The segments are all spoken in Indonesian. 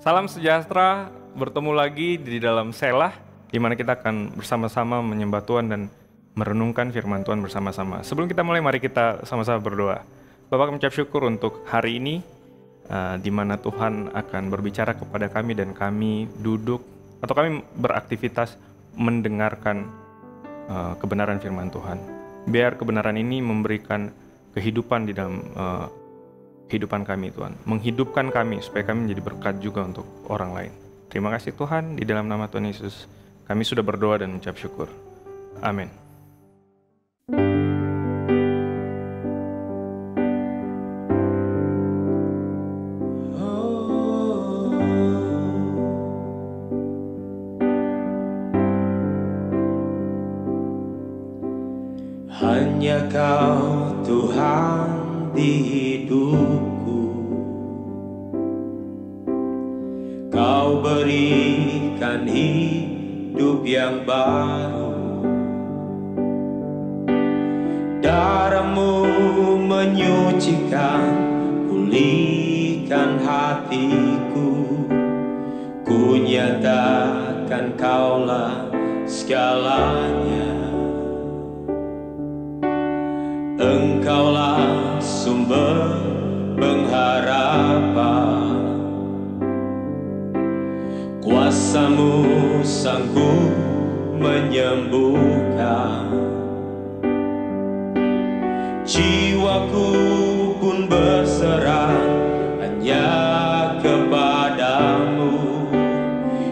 Salam sejahtera, bertemu lagi di dalam Selah, di mana kita akan bersama-sama menyembah Tuhan dan merenungkan firman Tuhan bersama-sama. Sebelum kita mulai, mari kita sama-sama berdoa. Bapak, kami ucap syukur untuk hari ini, di mana Tuhan akan berbicara kepada kami dan kami duduk atau kami beraktivitas mendengarkan kebenaran firman Tuhan. Biar kebenaran ini memberikan kehidupan di dalam kehidupan kami, Tuhan, menghidupkan kami supaya kami menjadi berkat juga untuk orang lain. Terima kasih Tuhan, di dalam nama Tuhan Yesus kami sudah berdoa dan mengucap syukur. Amin. Hanya Kau Tuhan di hidupku, Kau berikan hidup yang baru. Darah-Mu menyucikan, pulihkan hatiku. Ku nyatakan Kaulah segalanya. Engkaulah sumber pengharapan, kuasa-Mu sanggup menyembuhkan. Jiwaku pun berserah hanya kepadamu,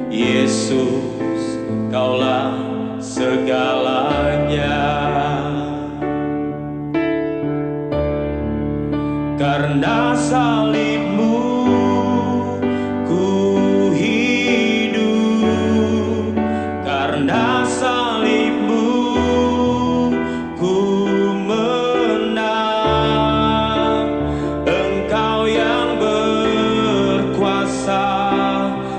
Yesus, Kaulah segalanya. Karena salib-Mu ku hidup, karena salib-Mu ku menang. Engkau yang berkuasa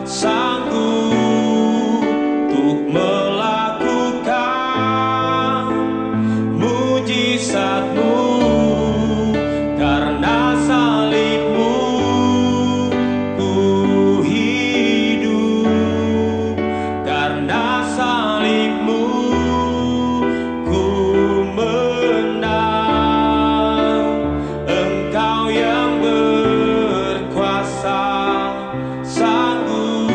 sanggup untuk melakukan mujizat-Mu. Karena salib-Mu ku hidup, karena salib-Mu ku menang. Engkau yang berkuasa sanggup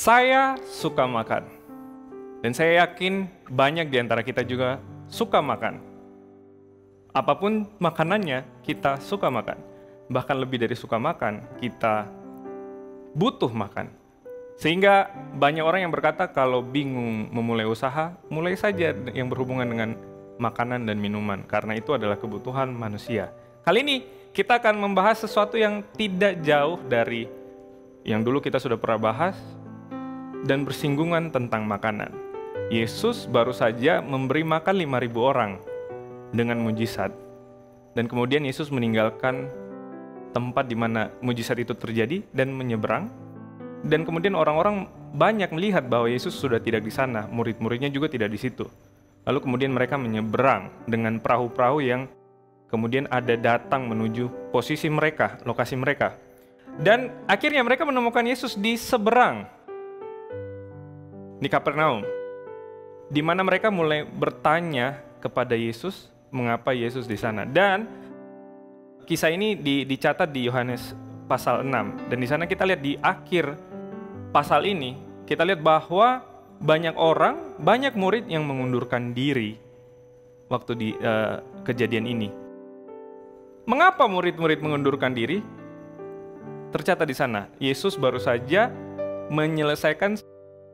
Saya suka makan. Dan saya yakin banyak di antara kita juga suka makan. Apapun makanannya, kita suka makan. Bahkan lebih dari suka makan, kita butuh makan. Sehingga banyak orang yang berkata kalau bingung memulai usaha, mulai saja yang berhubungan dengan makanan dan minuman. Karena itu adalah kebutuhan manusia. Kali ini kita akan membahas sesuatu yang tidak jauh dari yang dulu kita sudah pernah bahas dan bersinggungan tentang makanan. Yesus baru saja memberi makan 5.000 orang dengan mujizat. Dan kemudian Yesus meninggalkan tempat di mana mujizat itu terjadi dan menyeberang. Dan kemudian orang-orang banyak melihat bahwa Yesus sudah tidak di sana, murid-muridnya juga tidak di situ. Lalu kemudian mereka menyeberang dengan perahu-perahu yang kemudian ada datang menuju posisi mereka, lokasi mereka. Dan akhirnya mereka menemukan Yesus di seberang, di Kapernaum, di mana mereka mulai bertanya kepada Yesus mengapa Yesus di sana. Dan kisah ini dicatat di Yohanes pasal 6. Dan di sana kita lihat di akhir pasal ini, kita lihat bahwa banyak orang, banyak murid yang mengundurkan diri waktu di kejadian ini. Mengapa murid-murid mengundurkan diri? Tercatat di sana, Yesus baru saja menyelesaikan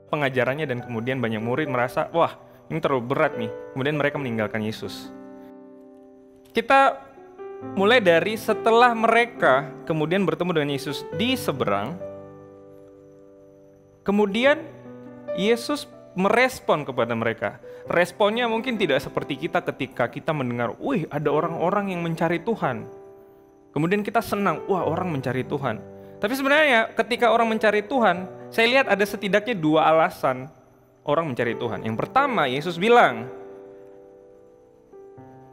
pengajarannya dan kemudian banyak murid merasa, wah ini terlalu berat nih. Kemudian mereka meninggalkan Yesus. Kita mulai dari setelah mereka kemudian bertemu dengan Yesus di seberang, kemudian Yesus merespon kepada mereka. Responnya mungkin tidak seperti kita ketika kita mendengar, wih ada orang-orang yang mencari Tuhan. Kemudian kita senang, wah orang mencari Tuhan. Tapi sebenarnya ketika orang mencari Tuhan, saya lihat ada setidaknya 2 alasan orang mencari Tuhan. Yang pertama, Yesus bilang,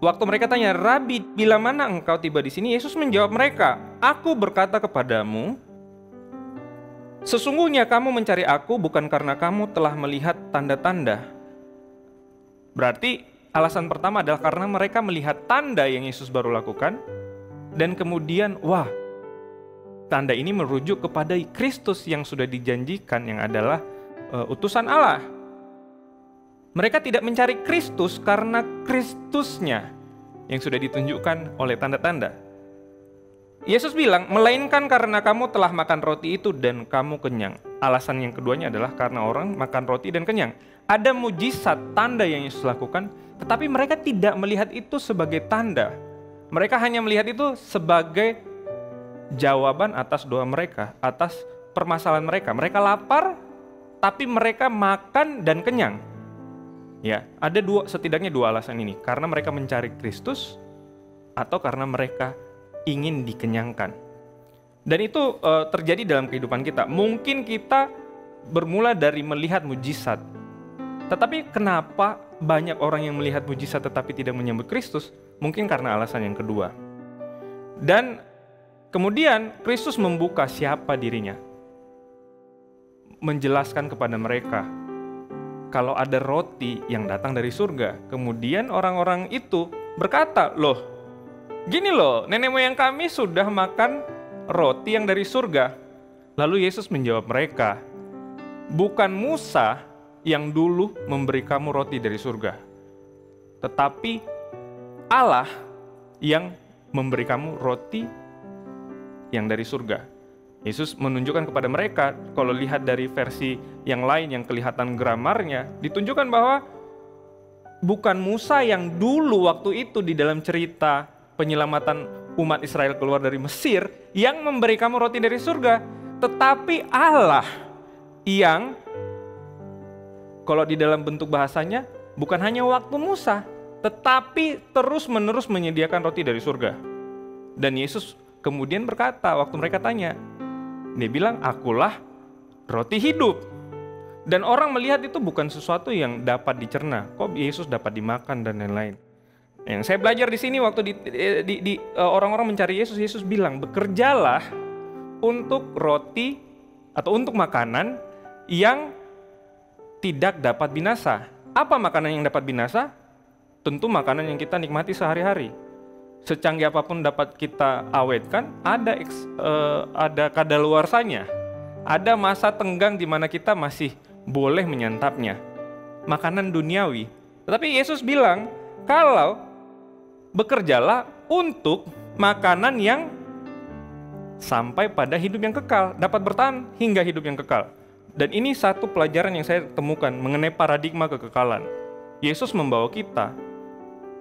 waktu mereka tanya, Rabi, bila mana engkau tiba di sini? Yesus menjawab mereka, aku berkata kepadamu, sesungguhnya kamu mencari aku bukan karena kamu telah melihat tanda-tanda. Berarti alasan pertama adalah karena mereka melihat tanda yang Yesus baru lakukan, dan kemudian, wah, tanda ini merujuk kepada Kristus yang sudah dijanjikan, yang adalah utusan Allah. Mereka tidak mencari Kristus karena Kristusnya yang sudah ditunjukkan oleh tanda-tanda. Yesus bilang, melainkan karena kamu telah makan roti itu dan kamu kenyang. Alasan yang keduanya adalah karena orang makan roti dan kenyang. Ada mujizat, tanda yang Yesus lakukan, tetapi mereka tidak melihat itu sebagai tanda. Mereka hanya melihat itu sebagai jawaban atas doa mereka, atas permasalahan mereka. Mereka lapar, tapi mereka makan dan kenyang. Ya, ada setidaknya 2 alasan ini. Karena mereka mencari Kristus, atau karena mereka ingin dikenyangkan. Dan itu terjadi dalam kehidupan kita. Mungkin kita bermula dari melihat mujizat. Tetapi kenapa banyak orang yang melihat mujizat tetapi tidak menyambut Kristus? Mungkin karena alasan yang kedua. Dan kemudian Kristus membuka siapa dirinya. Menjelaskan kepada mereka kalau ada roti yang datang dari surga. Kemudian orang-orang itu berkata, loh, gini loh, nenek moyang kami sudah makan roti yang dari surga. Lalu Yesus menjawab mereka, bukan Musa yang dulu memberi kamu roti dari surga, tetapi Allah yang memberi kamu roti yang dari surga. Yesus menunjukkan kepada mereka, kalau lihat dari versi yang lain yang kelihatan gramarnya, ditunjukkan bahwa bukan Musa yang dulu waktu itu di dalam cerita penyelamatan umat Israel keluar dari Mesir yang memberi kamu roti dari surga, tetapi Allah yang, kalau di dalam bentuk bahasanya, bukan hanya waktu Musa, tetapi terus-menerus menyediakan roti dari surga. Dan Yesus kemudian berkata, waktu mereka tanya, dia bilang, akulah roti hidup. Dan orang melihat itu bukan sesuatu yang dapat dicerna. Kok Yesus dapat dimakan dan lain-lain. Yang saya belajar di sini waktu orang-orang mencari Yesus, Yesus bilang, bekerjalah untuk roti atau untuk makanan yang tidak dapat binasa. Apa makanan yang dapat binasa? Tentu makanan yang kita nikmati sehari-hari. Secanggih apapun dapat kita awetkan, ada kadaluarsanya. Ada masa tenggang di mana kita masih boleh menyantapnya. Makanan duniawi. Tetapi Yesus bilang, kalau bekerjalah untuk makanan yang sampai pada hidup yang kekal, dapat bertahan hingga hidup yang kekal. Dan ini satu pelajaran yang saya temukan mengenai paradigma kekekalan. Yesus membawa kita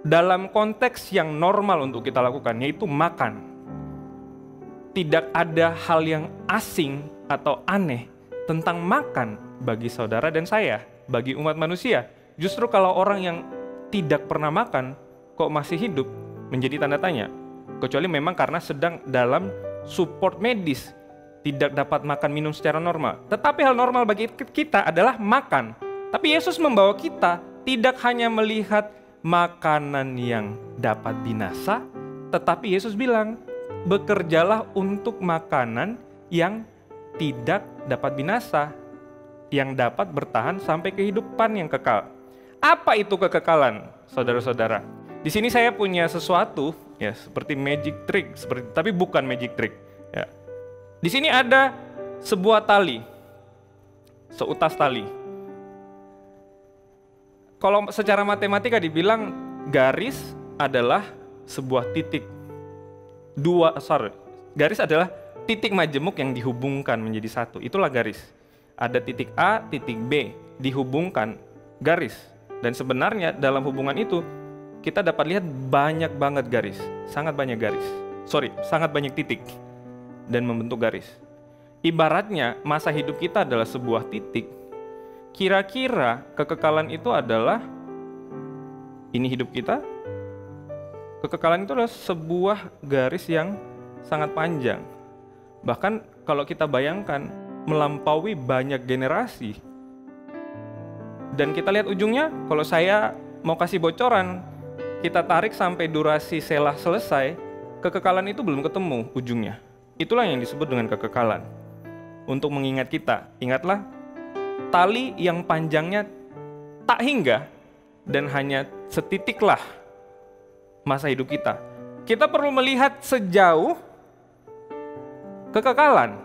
dalam konteks yang normal untuk kita lakukan, yaitu makan. Tidak ada hal yang asing atau aneh tentang makan bagi saudara dan saya, bagi umat manusia. Justru kalau orang yang tidak pernah makan kok masih hidup, menjadi tanda tanya. Kecuali memang karena sedang dalam support medis, tidak dapat makan minum secara normal. Tetapi hal normal bagi kita adalah makan. Tapi Yesus membawa kita tidak hanya melihat makanan yang dapat binasa, tetapi Yesus bilang, bekerjalah untuk makanan yang tidak dapat binasa, yang dapat bertahan sampai kehidupan yang kekal. Apa itu kekekalan, saudara-saudara? Di sini saya punya sesuatu, ya, seperti magic trick, tapi bukan magic trick. Ya. Di sini ada sebuah tali, seutas tali. Kalau secara matematika dibilang garis adalah sebuah titik. Garis adalah titik majemuk yang dihubungkan menjadi satu. Itulah garis. Ada titik A, titik B, dihubungkan garis. Dan sebenarnya dalam hubungan itu kita dapat lihat banyak banget garis, sangat banyak titik dan membentuk garis. Ibaratnya masa hidup kita adalah sebuah titik. Kira-kira kekekalan itu adalah ini hidup kita. Kekekalan itu adalah sebuah garis yang sangat panjang. Bahkan kalau kita bayangkan melampaui banyak generasi. Dan kita lihat ujungnya, kalau saya mau kasih bocoran, kita tarik sampai durasi selah selesai, kekekalan itu belum ketemu ujungnya. Itulah yang disebut dengan kekekalan. Untuk mengingat kita, ingatlah, tali yang panjangnya tak hingga dan hanya setitiklah masa hidup kita. Kita perlu melihat sejauh kekekalan,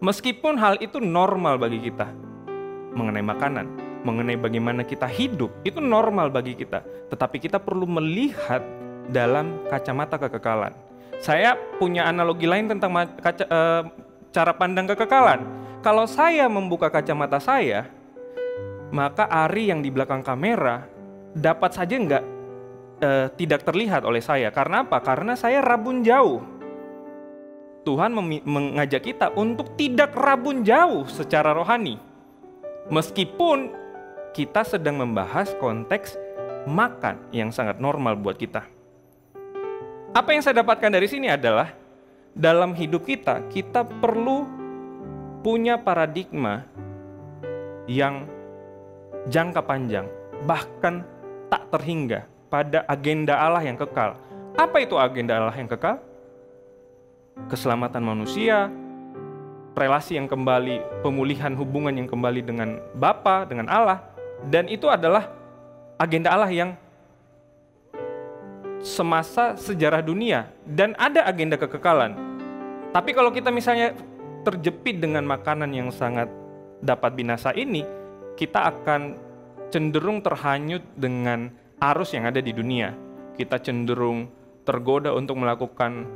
meskipun hal itu normal bagi kita. Mengenai makanan, mengenai bagaimana kita hidup, itu normal bagi kita. Tetapi kita perlu melihat dalam kacamata kekekalan. Saya punya analogi lain tentang cara pandang kekekalan. Kalau saya membuka kacamata saya, maka Ari yang di belakang kamera dapat saja tidak terlihat oleh saya. Karena apa? Karena saya rabun jauh. Tuhan mengajak kita untuk tidak rabun jauh secara rohani. Meskipun kita sedang membahas konteks makan yang sangat normal buat kita. Apa yang saya dapatkan dari sini adalah dalam hidup kita, kita perlu punya paradigma yang jangka panjang, bahkan tak terhingga pada agenda Allah yang kekal. Apa itu agenda Allah yang kekal? Keselamatan manusia, relasi yang kembali, pemulihan hubungan yang kembali dengan Bapa, dengan Allah. Dan itu adalah agenda Allah yang semasa sejarah dunia, dan ada agenda kekekalan. Tapi kalau kita misalnya terjepit dengan makanan yang sangat dapat binasa ini, kita akan cenderung terhanyut dengan arus yang ada di dunia. Kita cenderung tergoda untuk melakukan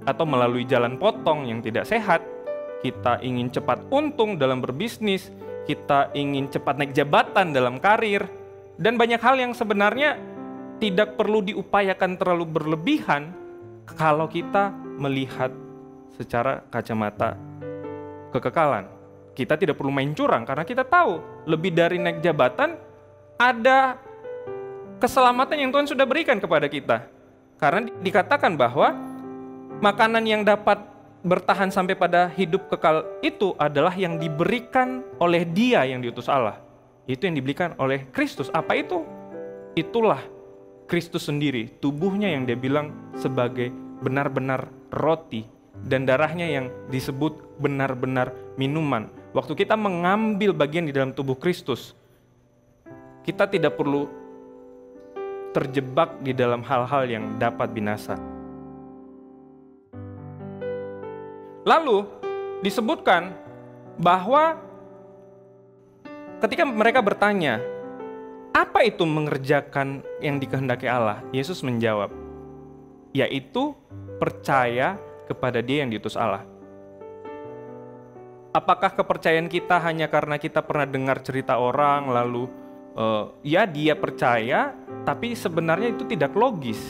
atau melalui jalan potong yang tidak sehat. Kita ingin cepat untung dalam berbisnis, kita ingin cepat naik jabatan dalam karir, dan banyak hal yang sebenarnya tidak perlu diupayakan terlalu berlebihan kalau kita melihat secara kacamata kekekalan. Kita tidak perlu main curang karena kita tahu lebih dari naik jabatan ada keselamatan yang Tuhan sudah berikan kepada kita. Karena dikatakan bahwa makanan yang dapat bertahan sampai pada hidup kekal itu adalah yang diberikan oleh Dia yang diutus Allah. Itu yang diberikan oleh Kristus. Apa itu? Itulah Kristus sendiri, tubuhnya yang Dia bilang sebagai benar-benar roti, dan darahnya yang disebut benar-benar minuman. Waktu kita mengambil bagian di dalam tubuh Kristus, kita tidak perlu terjebak di dalam hal-hal yang dapat binasa. Lalu disebutkan bahwa ketika mereka bertanya, apa itu mengerjakan yang dikehendaki Allah? Yesus menjawab, yaitu percaya kepada Dia yang diutus Allah. Apakah kepercayaan kita hanya karena kita pernah dengar cerita orang, lalu ya dia percaya, tapi sebenarnya itu tidak logis.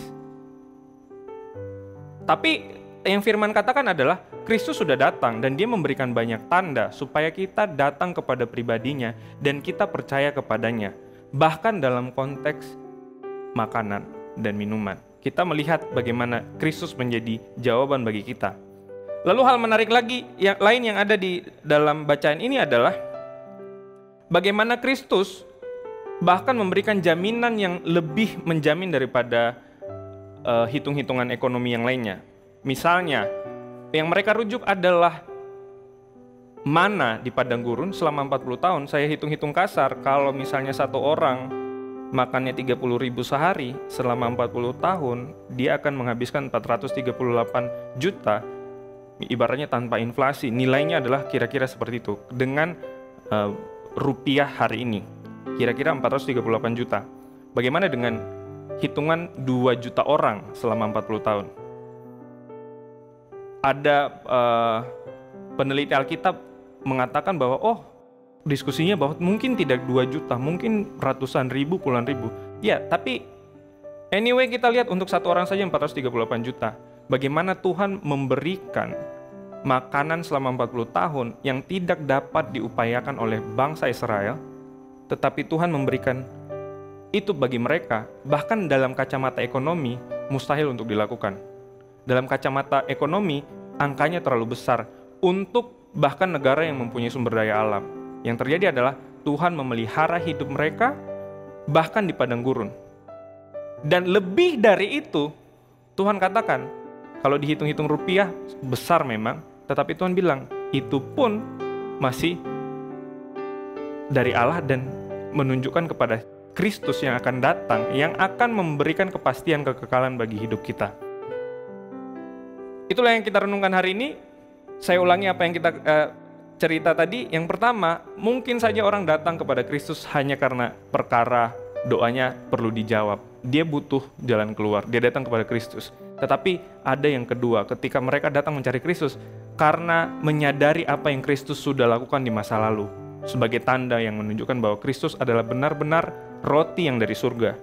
Tapi yang firman katakan adalah Kristus sudah datang dan Dia memberikan banyak tanda supaya kita datang kepada pribadinya dan kita percaya kepadanya. Bahkan dalam konteks makanan dan minuman, kita melihat bagaimana Kristus menjadi jawaban bagi kita. Lalu hal menarik lagi yang lain yang ada di dalam bacaan ini adalah bagaimana Kristus bahkan memberikan jaminan yang lebih menjamin daripada hitung-hitungan ekonomi yang lainnya. Misalnya, yang mereka rujuk adalah mana di padang gurun selama 40 tahun. Saya hitung-hitung kasar, kalau misalnya satu orang makannya 30.000 sehari selama 40 tahun, dia akan menghabiskan 438 juta, ibaratnya tanpa inflasi. Nilainya adalah kira-kira seperti itu. Dengan rupiah hari ini, kira-kira 438 juta. Bagaimana dengan hitungan 2 juta orang selama 40 tahun? Ada peneliti Alkitab mengatakan bahwa diskusinya bahwa mungkin tidak 2 juta, mungkin ratusan ribu, puluhan ribu. Ya, tapi anyway kita lihat untuk satu orang saja 438 juta. Bagaimana Tuhan memberikan makanan selama 40 tahun yang tidak dapat diupayakan oleh bangsa Israel, tetapi Tuhan memberikan itu bagi mereka, bahkan dalam kacamata ekonomi mustahil untuk dilakukan. Dalam kacamata ekonomi, angkanya terlalu besar untuk bahkan negara yang mempunyai sumber daya alam. Yang terjadi adalah Tuhan memelihara hidup mereka bahkan di padang gurun. Dan lebih dari itu, Tuhan katakan, kalau dihitung-hitung rupiah besar memang, tetapi Tuhan bilang, itu pun masih dari Allah dan menunjukkan kepada Kristus yang akan datang, yang akan memberikan kepastian kekekalan bagi hidup kita. Itulah yang kita renungkan hari ini. Saya ulangi apa yang kita cerita tadi. Yang pertama, mungkin saja orang datang kepada Kristus hanya karena perkara doanya perlu dijawab. Dia butuh jalan keluar, dia datang kepada Kristus. Tetapi ada yang kedua, ketika mereka datang mencari Kristus karena menyadari apa yang Kristus sudah lakukan di masa lalu, sebagai tanda yang menunjukkan bahwa Kristus adalah benar-benar roti yang dari surga.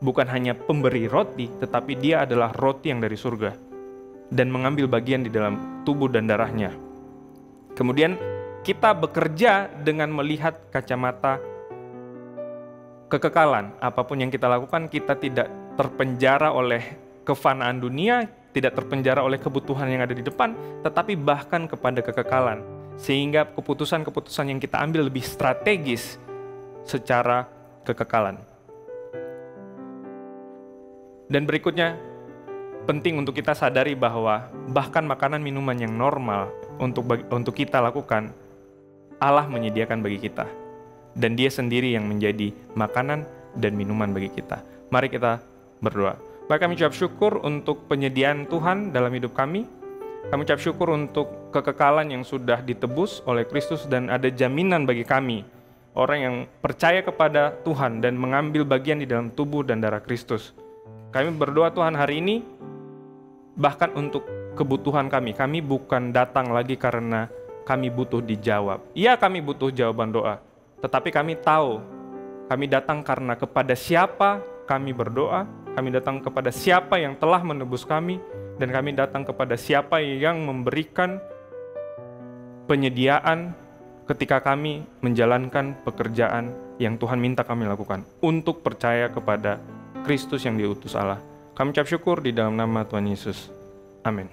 Bukan hanya pemberi roti, tetapi Dia adalah roti yang dari surga dan mengambil bagian di dalam tubuh dan darahnya. Kemudian kita bekerja dengan melihat kacamata kekekalan. Apapun yang kita lakukan, kita tidak terpenjara oleh kefanaan dunia, tidak terpenjara oleh kebutuhan yang ada di depan, tetapi bahkan kepada kekekalan. Sehingga keputusan-keputusan yang kita ambil lebih strategis secara kekekalan. Dan berikutnya, penting untuk kita sadari bahwa bahkan makanan minuman yang normal untuk kita lakukan, Allah menyediakan bagi kita. Dan Dia sendiri yang menjadi makanan dan minuman bagi kita. Mari kita berdoa. Baik, kami ucap syukur untuk penyediaan Tuhan dalam hidup kami. Kami ucap syukur untuk kekekalan yang sudah ditebus oleh Kristus dan ada jaminan bagi kami, orang yang percaya kepada Tuhan dan mengambil bagian di dalam tubuh dan darah Kristus. Kami berdoa Tuhan hari ini, bahkan untuk kebutuhan kami bukan datang lagi karena kami butuh dijawab. Iya, kami butuh jawaban doa, tetapi kami tahu kami datang karena kepada siapa kami berdoa, kami datang kepada siapa yang telah menebus kami, dan kami datang kepada siapa yang memberikan penyediaan ketika kami menjalankan pekerjaan yang Tuhan minta kami lakukan untuk percaya kepada Kristus yang diutus Allah. Kami ucap syukur di dalam nama Tuhan Yesus. Amin.